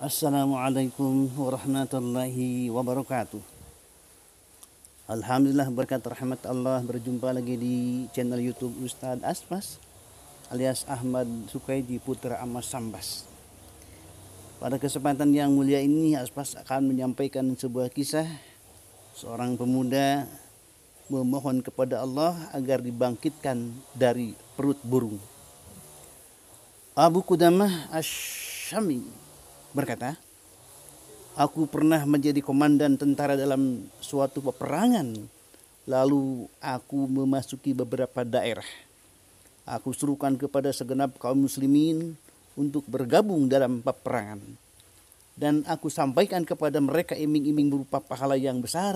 Assalamualaikum warahmatullahi wabarakatuh. Alhamdulillah berkat rahmat Allah berjumpa lagi di channel YouTube Ustadz Aspas alias Ahmad Sukaidi Putra Amas Sambas. Pada kesempatan yang mulia ini Aspas akan menyampaikan sebuah kisah seorang pemuda memohon kepada Allah agar dibangkitkan dari perut burung. Abu Qudamah Asy-Syami berkata, aku pernah menjadi komandan tentara dalam suatu peperangan. Lalu aku memasuki beberapa daerah. Aku serukan kepada segenap kaum muslimin untuk bergabung dalam peperangan. Dan aku sampaikan kepada mereka iming-iming berupa pahala yang besar.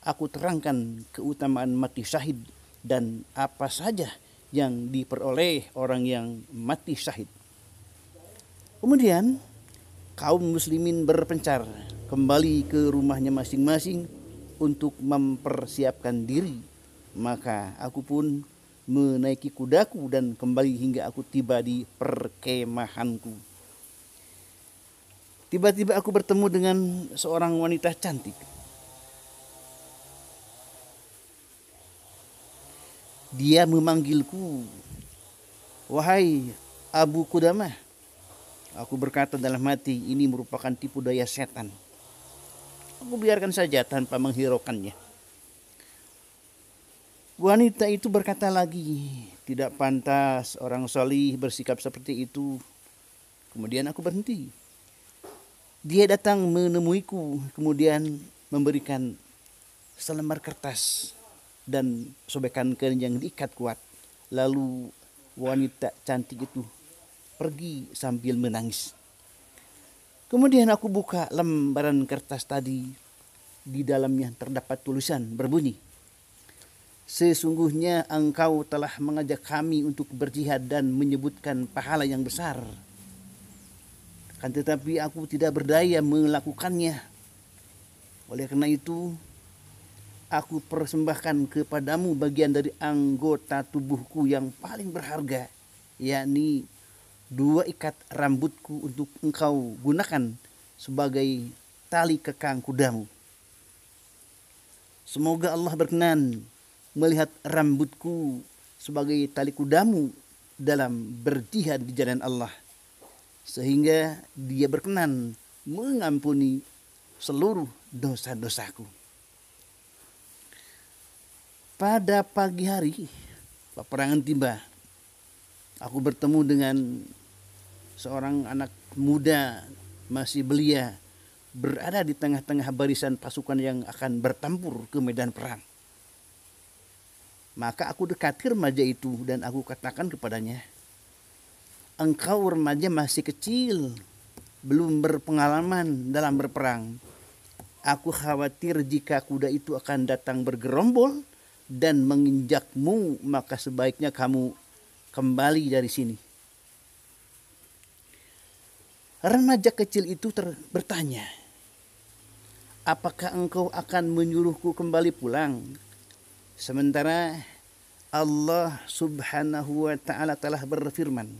Aku terangkan keutamaan mati syahid dan apa saja yang diperoleh orang yang mati syahid. Kemudian kaum muslimin berpencar kembali ke rumahnya masing-masing untuk mempersiapkan diri. Maka aku pun menaiki kudaku dan kembali hingga aku tiba di perkemahanku. Tiba-tiba aku bertemu dengan seorang wanita cantik. Dia memanggilku, "Wahai Abu Qudamah." Aku berkata dalam hati, ini merupakan tipu daya setan. Aku biarkan saja tanpa menghiraukannya. Wanita itu berkata lagi, tidak pantas orang salih bersikap seperti itu. Kemudian aku berhenti. Dia datang menemuiku, kemudian memberikan selembar kertas dan sobekan kain yang diikat kuat. Lalu wanita cantik itu pergi sambil menangis. Kemudian aku buka lembaran kertas tadi. Di dalamnya terdapat tulisan berbunyi, sesungguhnya engkau telah mengajak kami untuk berjihad dan menyebutkan pahala yang besar. Kan tetapi aku tidak berdaya melakukannya. Oleh karena itu, aku persembahkan kepadamu bagian dari anggota tubuhku yang paling berharga, yakni 2 ikat rambutku untuk engkau gunakan sebagai tali kekang kudamu. Semoga Allah berkenan melihat rambutku sebagai tali kudamu dalam berjihad di jalan Allah, sehingga Dia berkenan mengampuni seluruh dosa-dosaku. Pada pagi hari peperangan tiba. Aku bertemu dengan seorang anak muda masih belia berada di tengah-tengah barisan pasukan yang akan bertempur ke medan perang. Maka aku dekati remaja itu dan aku katakan kepadanya, engkau remaja masih kecil, belum berpengalaman dalam berperang. Aku khawatir jika kuda itu akan datang bergerombol dan menginjakmu, maka sebaiknya kamu kembali dari sini. Remaja kecil itu bertanya, apakah engkau akan menyuruhku kembali pulang? Sementara Allah Subhanahu wa ta'ala telah berfirman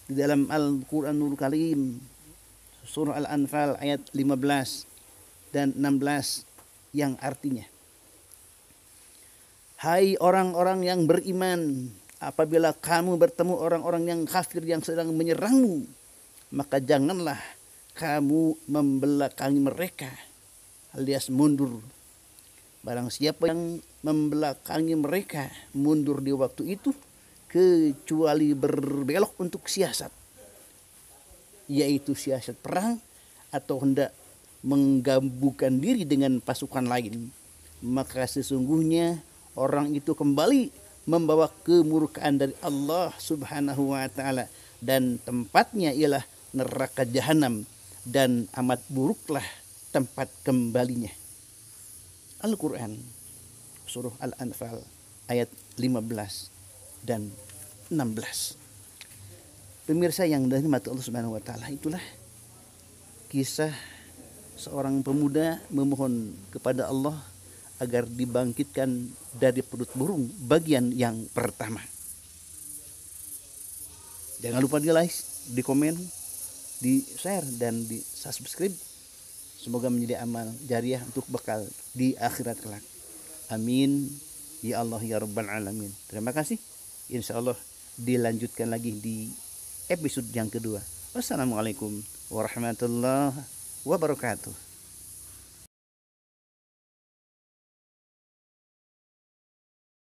di dalam Al-Quranul Karim, surah Al-Anfal ayat 15 dan 16 yang artinya, hai orang-orang yang beriman, apabila kamu bertemu orang-orang yang kafir yang sedang menyerangmu, maka janganlah kamu membelakangi mereka alias mundur. Barang siapa yang membelakangi mereka mundur di waktu itu, kecuali berbelok untuk siasat, yaitu siasat perang atau hendak menggabungkan diri dengan pasukan lain, maka sesungguhnya orang itu kembali membawa kemurkaan dari Allah Subhanahu wa ta'ala, dan tempatnya ialah neraka jahanam, dan amat buruklah tempat kembalinya. Al-Quran surah Al-Anfal ayat 15 dan 16. Pemirsa yang dirahmati Allah Subhanahu wa ta'ala, itulah kisah seorang pemuda memohon kepada Allah agar dibangkitkan dari perut burung bagian yang pertama. Jangan lupa di like, di komen, di share dan di subscribe. Semoga menjadi amal jariah untuk bekal di akhirat kelak. Amin ya Allah ya Rabbal Alamin. Terima kasih. Insya Allah dilanjutkan lagi di episode yang kedua. Wassalamualaikum warahmatullahi wabarakatuh.